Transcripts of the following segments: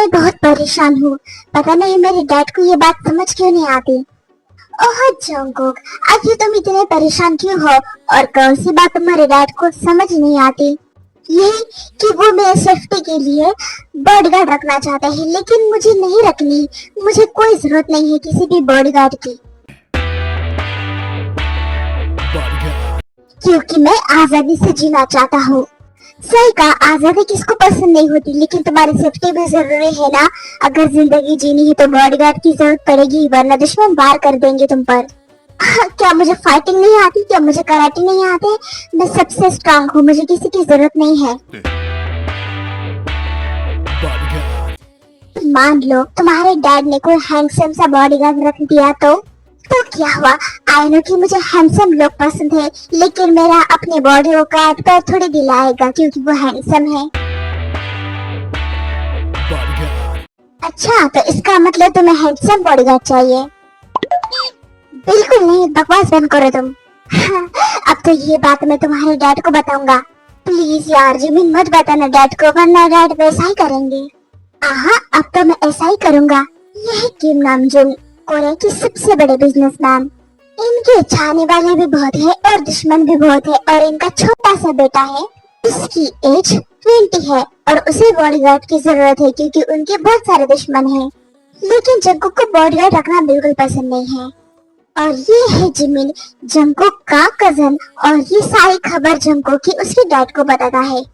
मैं बहुत परेशान हूँ। पता नहीं मेरे डैड को ये बात समझ क्यों नहीं आती। ओह जंगकुक, आखिर तुम इतने परेशान क्यों हो और कौन सी बात तुम्हारे डैड को समझ नहीं आती? यही कि वो मेरे सेफ्टी के लिए बॉडीगार्ड रखना चाहते हैं, लेकिन मुझे नहीं रखनी। मुझे कोई जरूरत नहीं है किसी भी बॉडीगार्ड की, क्योंकि मैं आजादी से जीना चाहता हूँ। सही कहा, आजादी किसको पसंद नहीं होती, लेकिन तुम्हारी सेफ्टी भी जरूरी है ना। अगर जिंदगी जीनी है तो बॉडीगार्ड की जरूरत पड़ेगी, वरना दुश्मन वार कर देंगे तुम पर। क्या मुझे फाइटिंग नहीं आती? क्या मुझे कराटे नहीं आते? मैं सबसे स्ट्रांग हूँ, मुझे किसी की जरूरत नहीं है। मान लो तुम्हारे डैड ने कोई हैंडसम सा बॉडीगार्ड रख दिया तो क्या हुआ? आई नो कि मुझे हैंडसम लोग पसंद है, लेकिन मेरा अपने बॉडी को काट कर थोड़ी दिलाएगा क्योंकि वो हैंडसम है। अच्छा, तो इसका मतलब तुम्हें हैंडसम बॉडीगार्ड चाहिए? बिल्कुल नहीं, बकवास बंद करो तुम। अब तो ये बात मैं तुम्हारे डैड को बताऊंगा। प्लीज यार जिमिन, मत बताना डैड को, वरना डैड वैसा ही करेंगे। अब तो मैं ऐसा ही करूंगा। यही किम नामजून, कोरिया की सबसे बड़े बिजनेसमैन। इनके चाहने वाले भी बहुत है और दुश्मन भी बहुत है, और इनका छोटा सा बेटा है, इसकी एज 20 है और उसे बॉडीगार्ड की जरूरत है क्योंकि उनके बहुत सारे दुश्मन हैं। लेकिन जंगकुक को बॉडीगार्ड रखना बिल्कुल पसंद नहीं है। और ये है जिमिन, जंगकुक का कजन, और ये सारी खबर जंगकुक की उसके डैड को बताता है।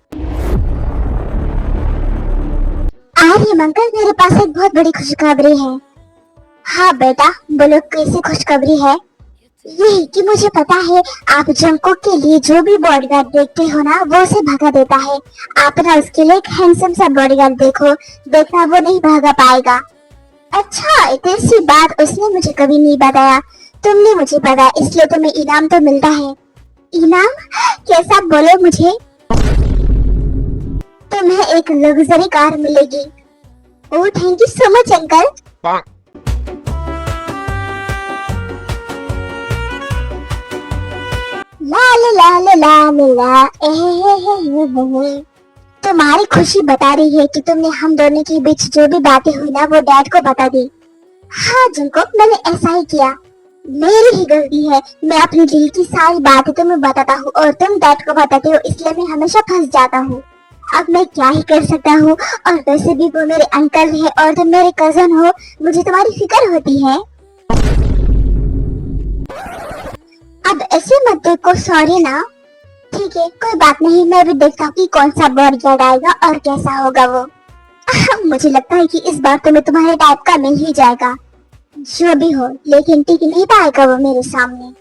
आर्यम अंकल, मेरे पास एक बहुत बड़ी खुशखबरी है। हाँ बेटा, बोलो कैसी खुशखबरी है? यही कि मुझे पता है आप जंगकुक के लिए जो भी बॉडीगार्ड देखते हो ना, वो उसे भगा देता है। आप ना उसके लिए एक हैंडसम सा बॉडीगार्ड देखो, देखना वो नहीं भागा पाएगा। अच्छा, इतनी सी बात उसने मुझे कभी नहीं बताया। तुमने मुझे बताया, इसलिए तुम्हें इनाम तो मिलता है। इनाम? कैसा, बोलो मुझे। तुम्हें एक लग्जरी कार मिलेगी। Oh thank you so much uncle. ला ला ला ला ला ला तुम्हारी खुशी बता रही है कि तुमने हम दोनों के बीच जो भी बातें हुई ना, वो डैड को बता दी। हाँ जंगकुक, मैंने ऐसा ही किया। मेरी ही गलती है, मैं अपने दिल की सारी बातें तुम्हें बताता हूँ और तुम डैड को बताते हो, इसलिए मैं हमेशा फंस जाता हूँ। अब मैं क्या ही कर सकता हूँ, और वैसे भी वो मेरे अंकल है और तुम मेरे कजन हो, मुझे तुम्हारी फिक्र होती है। अब ऐसे मत देखो, सॉरी ना। ठीक है, कोई बात नहीं, मैं भी देखता हूँ कि कौन सा बॉडीगार्ड आएगा और कैसा होगा वो। मुझे लगता है कि इस बार तो मैं तुम्हारे टाइप का मिल ही जाएगा। जो भी हो, लेकिन टिक नहीं पाएगा वो मेरे सामने।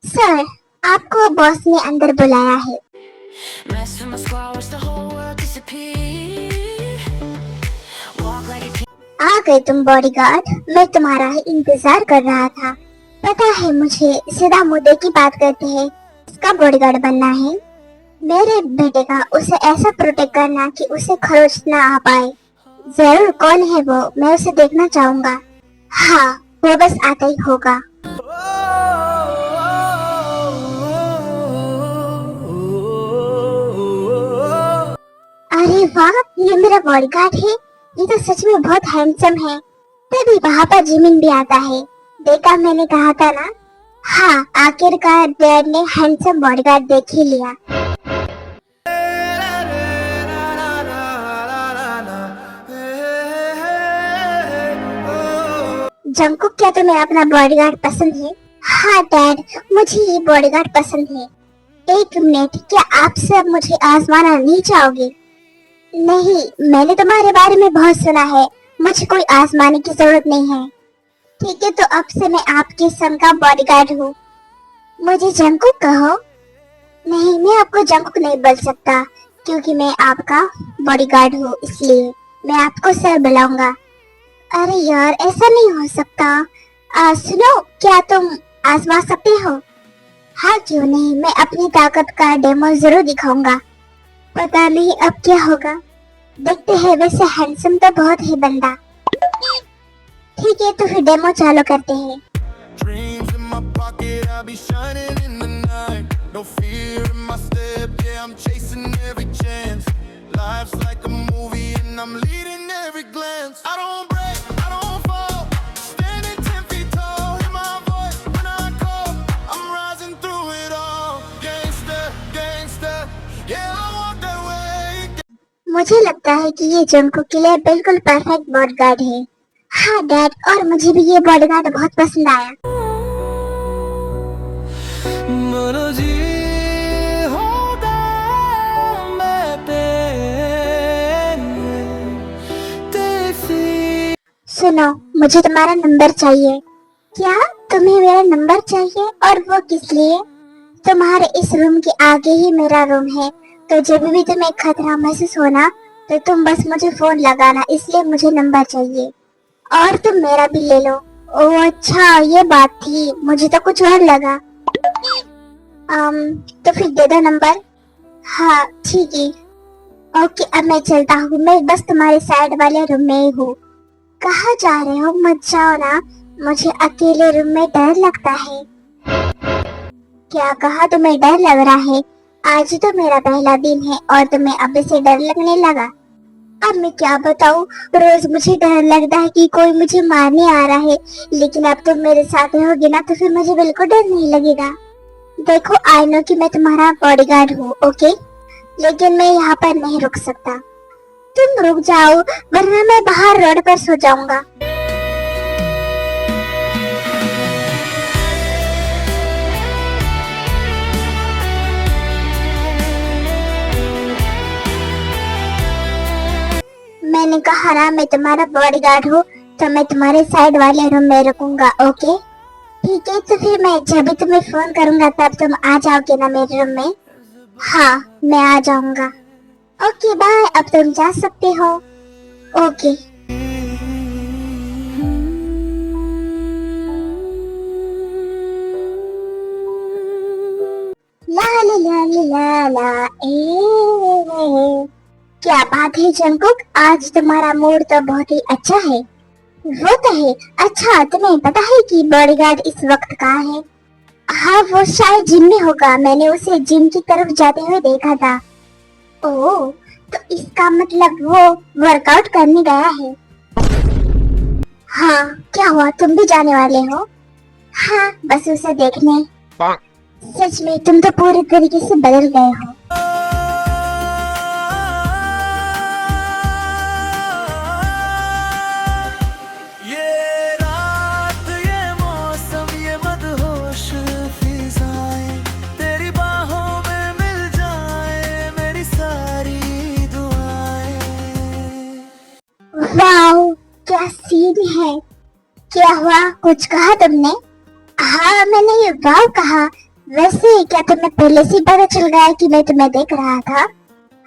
सर, आपको बॉस ने अंदर बुलाया है। आ गए तुम बॉडीगार्ड, मैं तुम्हारा ही इंतजार कर रहा था। पता है मुझे, सीधा मुद्दे की बात करते हैं। इसका बॉडीगार्ड बनना है मेरे बेटे का, उसे ऐसा प्रोटेक्ट करना कि उसे खरोच ना आ पाए। जरूर, कौन है वो? मैं उसे देखना चाहूंगा। हाँ, वो बस आता ही होगा। अरे वाह, ये मेरा बॉडीगार्ड है। ये तो सच में बहुत हैंडसम है। तभी वहाँ पर जिमिन भी आता है। देखा, मैंने कहा था ना। हाँ, आखिरकार डैड ने हैंडसम बॉडीगार्ड देख ही लिया। जंगकुक, क्या तुम्हें अपना बॉडीगार्ड पसंद है? हाँ डैड, मुझे ये बॉडीगार्ड पसंद है। एक मिनट, क्या आप सब मुझे आजमाना नहीं चाहोगे? नहीं, मैंने तुम्हारे बारे में बहुत सुना है, मुझे कोई आजमाने की जरूरत नहीं है। ठीक है, तो अब से मैं आपके सन का बॉडीगार्ड हूँ। मुझे जंगकुक कहो। नहीं, मैं आपको जंगकुक नहीं बोल सकता, क्योंकि मैं आपका बॉडीगार्ड हूँ, इसलिए मैं आपको सर बुलाऊंगा। अरे यार, ऐसा नहीं हो सकता। सुनो, क्या तुम आजमा सकते हो? हाँ क्यों नहीं, मैं अपनी ताकत का डेमो जरूर दिखाऊंगा। पता नहीं अब क्या होगा, देखते हैं। वैसे हैंडसम तो बहुत है बंदा। ठीक है, तो फिर डेमो चालू करते हैं। Dreams in my pocket, I'll be shining in the night. No fear in my step, yeah, I'm chasing every chance. Life's like a movie and I'm leading every glance. I don't break, I don't fall, standing 10 feet tall. Hear my voice when I call, I'm rising through it all. Gangster, gangster, yeah, I walk that way. मुझे लगता है कि ये Jungkook के लिए बिल्कुल perfect bodyguard है। हाँ डैड, और मुझे भी ये बॉडीगार्ड बहुत पसंद आया। सुनो, मुझे तुम्हारा नंबर चाहिए। क्या तुम्हें मेरा नंबर चाहिए? और वो किस लिए? तुम्हारे इस रूम के आगे ही मेरा रूम है, तो जब भी तुम्हें खतरा महसूस होना तो तुम बस मुझे फोन लगाना, इसलिए मुझे नंबर चाहिए। और तुम मेरा भी ले लो। ओह अच्छा, ये बात थी, मुझे तो कुछ और लगा। तो फिर दे दो नंबर। हाँ ठीक है, ओके अब मैं चलता हूँ, मैं बस तुम्हारे साइड वाले रूम में ही हूँ। कहाँ जा रहे हो? मत जाओ ना, मुझे अकेले रूम में डर लगता है। क्या कहा? तुम्हें डर लग रहा है? आज तो मेरा पहला दिन है और तुम्हें अब से डर लगने लगा? अब मैं क्या बताऊँ, रोज मुझे डर लगता है कि कोई मुझे मारने आ रहा है, लेकिन अब तुम मेरे साथ रहोगे ना तो फिर मुझे बिल्कुल डर नहीं लगेगा। देखो, आई नो कि मैं तुम्हारा बॉडीगार्ड हूँ, ओके, लेकिन मैं यहाँ पर नहीं रुक सकता। तुम रुक जाओ, वरना मैं बाहर रोड पर सो जाऊंगा। मैंने कहा ना, मैं तुम्हारा बॉडीगार्ड हूँ, तो मैं तुम्हारे साइड वाले रूम में रुकूंगा, ओके? ठीक है, तो फिर मैं जब भी तुम्हें फोन करूंगा तब तुम आ जाओगे ना मेरे रूम में? हाँ, मैं आ जाऊंगा। ओके बाय, अब तुम जा सकते हो। ओके। ला ला ला ला ला ए, क्या बात है जंगकुक, आज तुम्हारा मूड तो बहुत ही अच्छा है। वो तो है। अच्छा, तुम्हें पता है कि बॉडीगार्ड इस वक्त कहाँ है? हाँ, वो शायद जिम में होगा, मैंने उसे जिम की तरफ जाते हुए देखा था। ओह, तो इसका मतलब वो वर्कआउट करने गया है। हाँ, क्या हुआ, तुम भी जाने वाले हो? हाँ, बस उसे देखने। सच में तुम तो पूरी तरीके से बदल गए हो। वाओ, क्या सीन है। क्या हुआ, कुछ कहा तुमने? हाँ, मैंने ये वाव कहा। वैसे क्या तुम्हें पहले से पता चल गया कि मैं तुम्हें देख रहा था?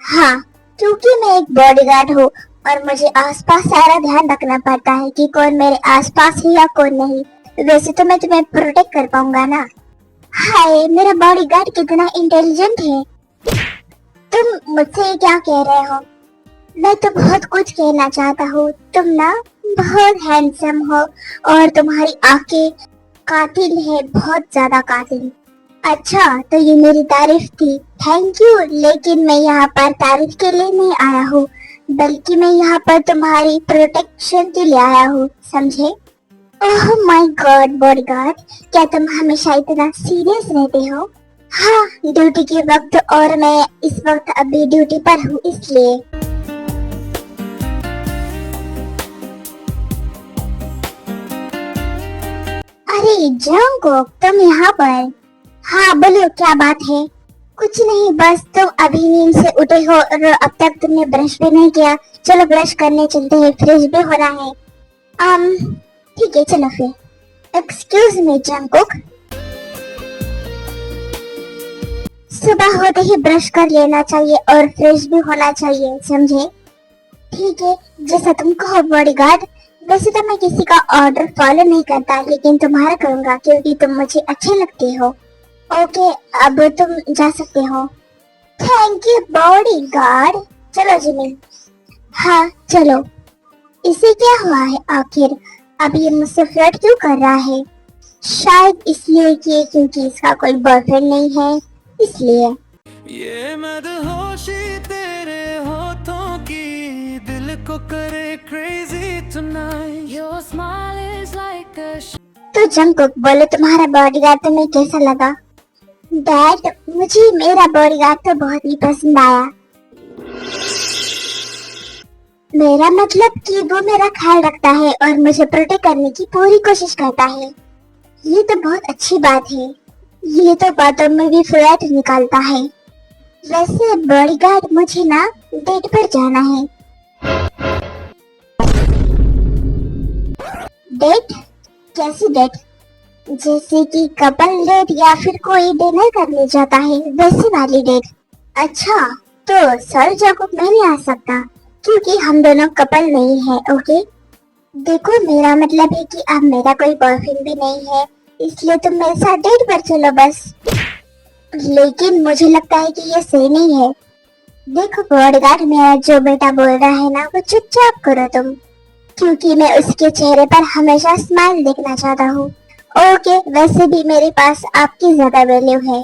हाँ, क्योंकि मैं एक बॉडीगार्ड हूँ और मुझे आसपास सारा ध्यान रखना पड़ता है कि कौन मेरे आसपास है या कौन नहीं। वैसे तो मैं तुम्हें प्रोटेक्ट कर पाऊंगा ना। हाय, मेरा बॉडीगार्ड कितना इंटेलिजेंट है। तुम मुझसे क्या कह रहे हो? मैं तो बहुत कुछ कहना चाहता हूँ। तुम ना बहुत हैंडसम हो और तुम्हारी आंखें कातिल है, बहुत ज्यादा कातिल। अच्छा, तो ये मेरी तारीफ थी, थैंक यू। लेकिन मैं यहाँ पर तारीफ के लिए नहीं आया हूँ, बल्कि मैं यहाँ पर तुम्हारी प्रोटेक्शन के लिए आया हूँ, समझे? ओह माय गॉड बॉडीगार्ड, क्या तुम हमेशा इतना सीरियस रहते हो? हाँ, ड्यूटी के वक्त, और मैं इस वक्त अभी ड्यूटी पर हूँ इसलिए। अरे जंगकुक, तुम यहाँ पर? हाँ बोलो, क्या बात है? कुछ नहीं, बस तुम अभी नींद से उठे हो और अब तक तुमने ब्रश भी नहीं किया। चलो ब्रश करने चलते हैं, फ्रेश भी होना है। ठीक है, चलो फिर। एक्सक्यूज मी जंगकुक, सुबह होते ही ब्रश कर लेना चाहिए और फ्रेश भी होना चाहिए, समझे? ठीक है, जैसा तुम कहो बॉडीगार्ड। वैसे तो मैं किसी का ऑर्डर फॉलो नहीं करता, लेकिन तुम्हारा करूंगा क्योंकि तुम मुझे अच्छे लगते हो। ओके, अब तुम जा सकते हो। Thank you bodyguard. चलो जिमी। हाँ चलो। इसे क्या हुआ है आखिर? अब ये मुझसे फ्लर्ट क्यों कर रहा है? शायद इसलिए कि क्योंकि इसका कोई बॉयफ्रेंड नहीं है, इसलिए। ये मदहोशी तेरे होठों की दिल को करे crazy tonight. Your smile is like अ तो जंगकुक बोले, तुम्हारा बॉडीगार्ड तुम्हें कैसा लगा? डैड, मुझे मेरा बॉडीगार्ड तो बहुत ही पसंद आया। मेरा मतलब कि वो मेरा ख्याल रखता है और मुझे प्रोटेक्ट करने की पूरी कोशिश करता है। ये तो बहुत अच्छी बात है। ये तो बातों में भी फ्लर्ट निकालता है। वैसे बॉडीगार्ड, मुझे ना डेट पर जाना है। डेट? कैसी डेट? जैसे कि कपल डेट या फिर कोई डिनर करने जाता है, वैसी वाली डेट। अच्छा, तो सर जाकुब मैं नहीं आ सकता क्योंकि हम दोनों कपल नहीं है, ओके? देखो, मेरा मतलब है कि अब मेरा कोई बॉयफ्रेंड भी नहीं है, इसलिए तुम मेरे साथ डेट पर चलो बस। लेकिन मुझे लगता है कि ये सही नहीं है। देखो बॉडीगार्ड, मेरा जो बेटा बोल रहा है ना, वो चुपचाप करो तुम, क्योंकि मैं उसके चेहरे पर हमेशा स्माइल देखना चाहता हूँ। ओके, वैसे भी मेरे पास आपकी ज्यादा वैल्यू है।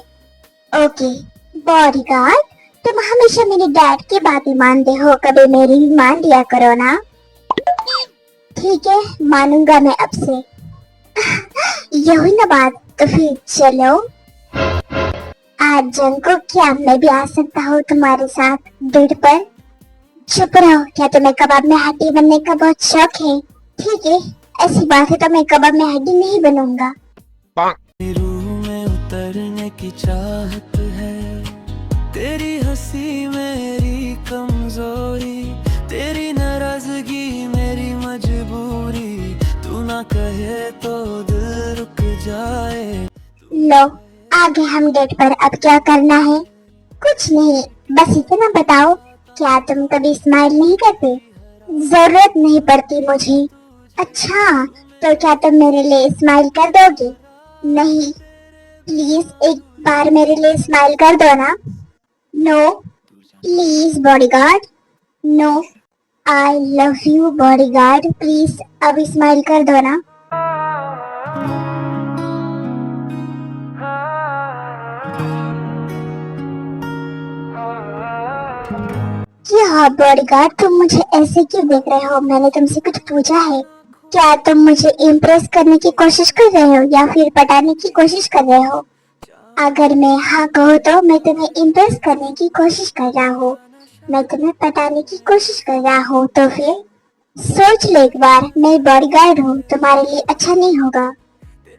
ओके बॉडीगार्ड, तुम हमेशा मेरे डैड की बातें मानते हो, कभी मेरी भी मान लिया करो ना। ठीक है, मानूंगा मैं अब से। यही ना बात, तो फिर चलो। आज जंको, क्या मैं भी आ सकता हूँ तुम्हारे साथ डेट पर? चुप रहो, क्या तुम्हें कबाब में हड्डी बनने का बहुत शौक है? ठीक है, ऐसी बात है तो मैं कबाब में हड्डी नहीं बनूंगा। रूह में उतरने की चाहत है, तेरी हंसी मेरी कमजोरी, तेरी नाराजगी मेरी मजबूरी, तू ना कहे तो दिल रुक जाए। लो, आगे हम डेट पर। अब क्या करना है? कुछ नहीं, बस इतना बताओ, क्या तुम कभी स्माइल नहीं करते? जरूरत नहीं पड़ती मुझे। अच्छा, तो क्या तुम मेरे लिए स्माइल कर दोगे? नहीं, प्लीज एक बार मेरे लिए स्माइल कर दो ना। No please bodyguard, no. I love you bodyguard, please अब स्माइल कर दो ना। क्या बॉडीगार्ड, तुम मुझे ऐसे क्यों देख रहे हो? मैंने तुमसे कुछ पूछा है? क्या तुम मुझे इम्प्रेस करने की कोशिश कर रहे हो या फिर पटाने की कोशिश कर रहे हो? अगर मैं हाँ कहूँ तो मैं तुम्हें इम्प्रेस करने की कोशिश कर रहा हूँ, मैं तुम्हें पटाने की कोशिश कर रहा हूँ, तो फिर सोच लो एक बार। मैं बॉडीगार्ड हूँ, तुम्हारे लिए अच्छा नहीं होगा।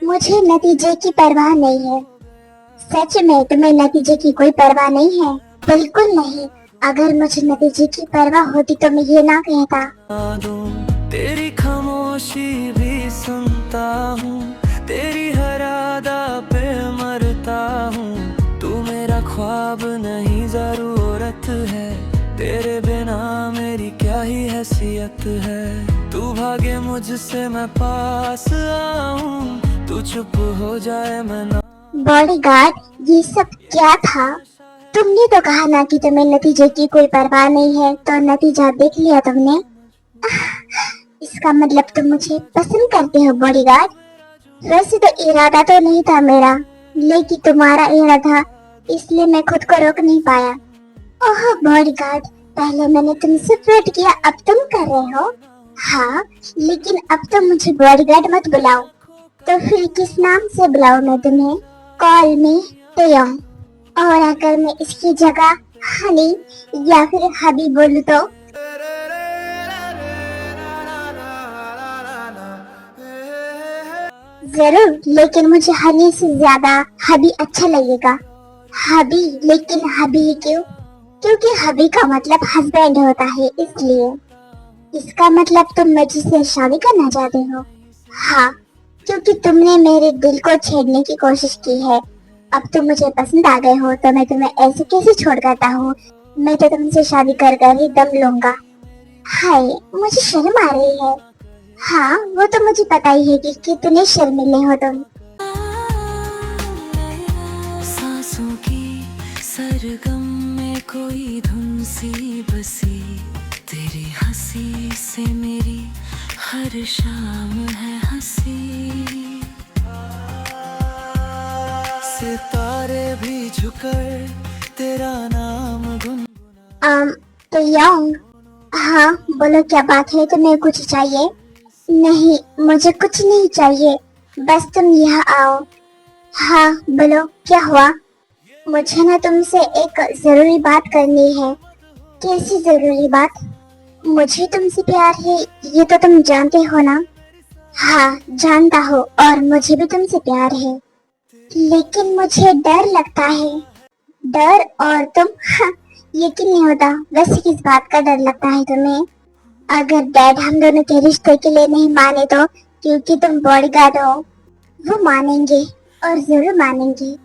मुझे नतीजे की परवाह नहीं है। सच में तुम्हें नतीजे की कोई परवाह नहीं है? बिल्कुल नहीं। अगर मुझे नतीजे की परवाह होती तो मैं ये ना कहता। तेरी खामोशी भी सुनता हूँ, तेरी हर अदा पे मरता हूँ, तू मेरा ख्वाब नहीं जरूरत है, तेरे बिना मेरी क्या ही हैसियत है, तू भागे मुझसे मैं पास आऊं, तू चुप हो जाए मैं ना। बॉडीगार्ड, ये सब क्या था? तुमने तो कहा ना कि तुम्हें नतीजे की कोई परवाह नहीं है, तो नतीजा देख लिया तुमने। इसका मतलब तुम मुझे पसंद करते हो बॉडीगार्ड। वैसे तो इरादा तो नहीं था मेरा, लेकिन तुम्हारा इरादा था, इसलिए मैं खुद को रोक नहीं पाया। ओह बॉडीगार्ड, पहले मैंने तुमसे फ्लर्ट किया, अब तुम कर रहे हो? हाँ, लेकिन अब तो मुझे बॉडीगार्ड मत बुलाओ। तो फिर किस नाम से बुलाऊं मैं तुम्हें? Call me Taeyang. और अगर मैं इसकी जगह हनी या फिर हबी बोलूं तो? जरूर, लेकिन मुझे हनी से ज्यादा हबी अच्छा लगेगा। हबी? लेकिन हबी क्यों? क्योंकि हबी का मतलब हस्बैंड होता है, इसलिए। इसका मतलब तुम मुझसे शादी करना चाहते हो? हाँ, क्योंकि तुमने मेरे दिल को छेड़ने की कोशिश की है। अब तुम मुझे पसंद आ गए हो तो मैं तुम्हें ऐसे कैसे छोड़ करता हूँ? मैं तो तुमसे शादी कर कर ही दम लूंगा। हाय, मुझे शर्म आ रही है। हाँ, वो तो मुझे पता ही है कि कितने शर्मीले हो तुम। सांसों की सरगम में कोई धुन सी बसी, तेरी हंसी से मेरी हर शाम है हंसी, सितारे भी झुकर तेरा नाम गुन। तो यंग, हाँ बोलो क्या बात है, तुम्हें कुछ चाहिए? नहीं मुझे कुछ नहीं चाहिए, बस तुम यहाँ आओ। हाँ बोलो क्या हुआ? मुझे ना तुमसे एक जरूरी बात करनी है। कैसी जरूरी बात? मुझे तुमसे प्यार है, ये तो तुम जानते हो ना। हाँ जानता हूँ, और मुझे भी तुमसे प्यार है, लेकिन मुझे डर लगता है। डर? और तुम? हाँ, यकीन नहीं होता। वैसे किस बात का डर लगता है तुम्हें? अगर डैड हम दोनों के रिश्ते के लिए नहीं माने तो? क्योंकि तुम बॉडीगार्ड हो। वो मानेंगे, और जरूर मानेंगे।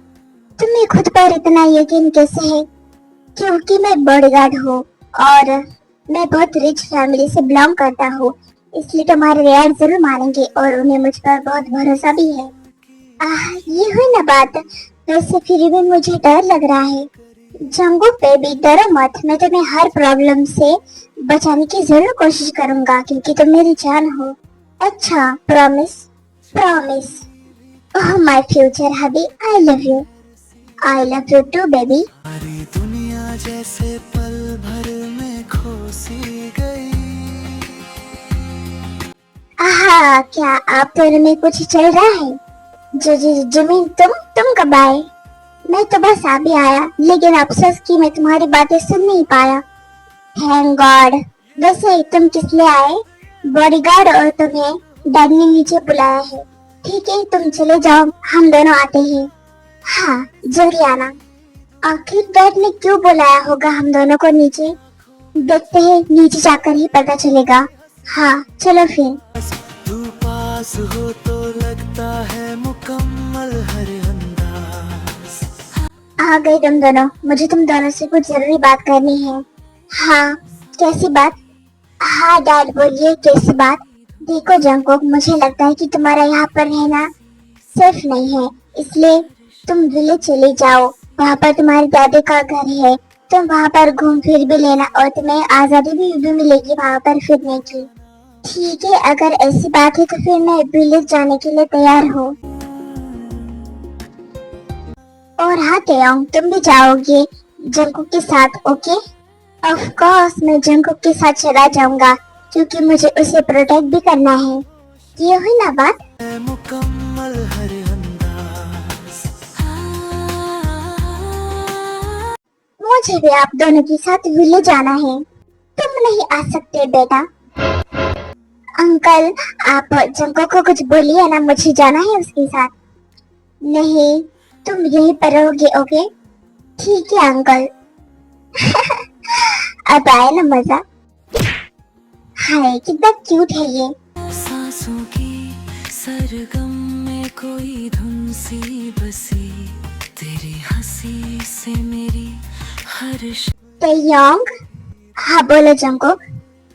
तुम्हें खुद पर इतना यकीन कैसे है? क्योंकि मैं बॉडीगार्ड हूँ, और मैं बहुत रिच फैमिली से बिलोंग करता हूँ, इसलिए तुम्हारे डैड जरूर मानेंगे, और उन्हें मुझ पर बहुत भरोसा भी है। ये हुई ना बात। वैसे फिर भी मुझे डर लग रहा है। जंगू बेबी डरो मत, मैं तुम्हें हर प्रॉब्लम से बचाने की जरूर कोशिश करूंगा, क्योंकि तुम मेरी जान हो। अच्छा promise? Promise. Oh my future hubby, I love you. I love you too baby. सारी दुनिया जैसे पल भर में खो सी गई। आहा, क्या आप दोनों में कुछ चल रहा है? जमीन, तुम कब आए? मैं तो बस अभी आया, लेकिन अफसोस कि मैं तुम्हारी बातें सुन नहीं पाया। Thank God. वैसे तुम किस लिए आए? बॉडीगार्ड और तुम्हें डैड ने नीचे बुलाया है। ठीक है तुम चले जाओ, हम दोनों आते हैं। हाँ जल्दी आना। आखिर डैड ने क्यों बुलाया होगा हम दोनों को नीचे? देखते हैं, नीचे जाकर ही पता चलेगा। हाँ चलो फिर। तू पास हो तो लगता है मुकम्मल हर अंदाज। आ गए तुम दोनों, मुझे तुम दोनों से कुछ जरूरी बात करनी है। हाँ कैसी बात? हाँ डैड बोलिए कैसी बात? देखो जंगकोक, मुझे लगता है कि तुम्हारा यहाँ पर रहना सेफ नहीं है, इसलिए तुम विलेज चले जाओ। वहाँ पर तुम्हारे दादी का घर है, तुम वहाँ पर घूम फिर भी लेना, और तुम्हें आजादी भी मिलेगी वहाँ पर फिरने की। ठीक है, अगर ऐसी बात है तो फिर मैं विलेज जाने के लिए तैयार हूँ। और हाँ तेयोंग, तुम भी जाओगे जंगकुक के साथ, ओके? ऑफ कोर्स मैं जंगकुक के साथ चला जाऊंगा, क्योंकि मुझे उसे प्रोटेक्ट भी करना है। ये हुई ना बात। मुकम्मल हर अंदाज। मुझे भी आप दोनों के साथ विलेज जाना है। तुम नहीं आ सकते बेटा। अंकल आप जंगकुक को कुछ बोलिए ना, मुझे जाना है उसके साथ। नहीं तुम यहीं पर रहोगे, ओके? ठीक है अंकल। अब आया ना मजा। हाय कितना क्यूट है ये। सांसों की सरगम में कोई धुन सी बसी, तेरी हंसी से मेरी हर तेयोंग, हाँ बोलो जंगकुक।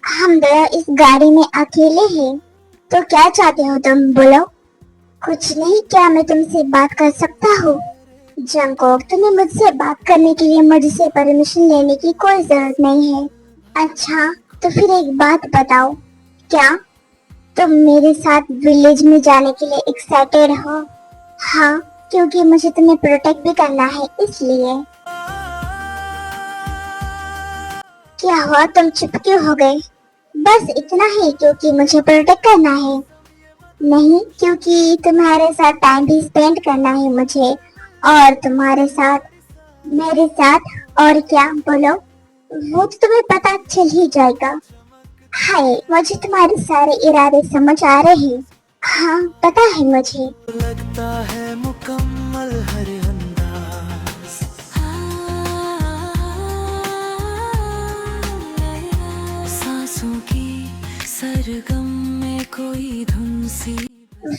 हम दोनों इस गाड़ी में अकेले हैं, तो क्या चाहते हो तुम, बोलो। कुछ नहीं, क्या मैं तुमसे बात कर सकता हूँ? जंगकुक, तुम्हें मुझसे बात करने के लिए मुझसे परमिशन लेने की कोई जरूरत नहीं है। अच्छा तो फिर एक बात बताओ, क्या तुम मेरे साथ विलेज में जाने के लिए एक्साइटेड हो? हाँ, क्योंकि मुझे तुम्हें प्रोटेक्ट भी करना है, इसलिए। क्या हुआ, तुम चुप क्यों हो गए? बस इतना ही, क्योंकि मुझे प्रोटेक्ट करना है? नहीं, क्योंकि तुम्हारे साथ टाइम भी स्पेंड करना है मुझे, और तुम्हारे साथ मेरे साथ। और क्या, बोलो। वो तो तुम्हें पता चल ही जाएगा। हाय, मुझे तुम्हारे सारे इरादे समझ आ रहे हैं। हाँ पता है मुझे। लगता है मुकम्मल हर अंदाज। सांसों की सरगम में कोई धुन सी।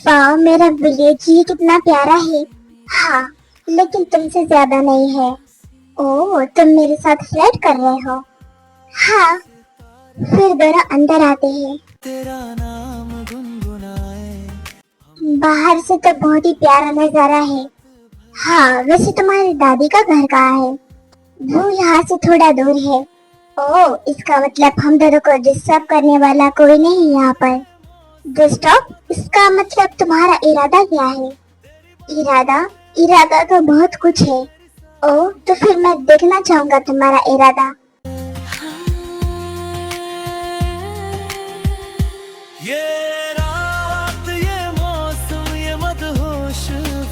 वाह, मेरा विलेज ही कितना प्यारा है। हाँ लेकिन तुमसे ज्यादा नहीं है। ओह, तुम मेरे साथ फ्लर्ट कर रहे हो? हाँ। फिर दोनों अंदर आते हैं। तेरा नाम गुनगुनाए। बाहर से तो बहुत ही प्यारा नजारा है। हाँ, वैसे तुम्हारी दादी का घर कहाँ है? वो यहाँ से थोड़ा दूर है। ओह, इसका मतलब हम दोनों को डिस्टर्ब करने वाला कोई नहीं यहाँ पर। स्टॉप, इसका मतलब तुम्हारा इरादा क्या है? इरादा? इरादा तो बहुत कुछ है। ओ, तो फिर मैं देखना चाहूंगा तुम्हारा इरादा। ये रात, ये मौसम, ये मदहोश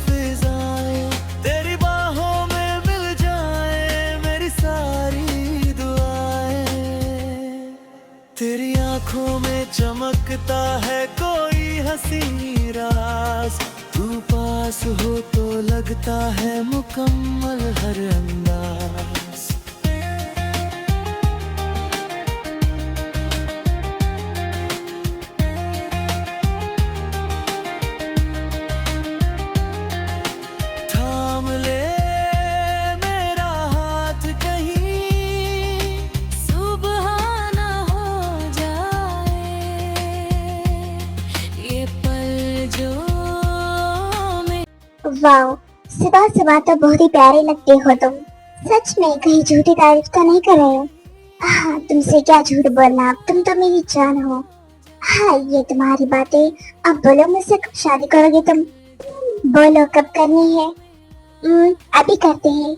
फिजाएं तेरी बाहों में मिल जाए मेरी सारी दुआएं। तेरी आंखों में चमकता है कोई हसी राज, तू पास हो तो लगता है मुकम्मल हर अंदाज। थाम ले मेरा हाथ कहीं सुबह ना हो जाए, ये पल जो वाह, सुबह सुबह तो बहुत ही प्यारे लगते हो तुम। सच में कहीं झूठी तारीफ तो नहीं कर रहे हो? हाँ, तुमसे क्या झूठ बोलना, तुम तो मेरी जान हो। हाँ, ये तुम्हारी बातें। अब बोलो, मुझसे कब शादी करोगे तुम? बोलो कब करनी है? अभी करते हैं।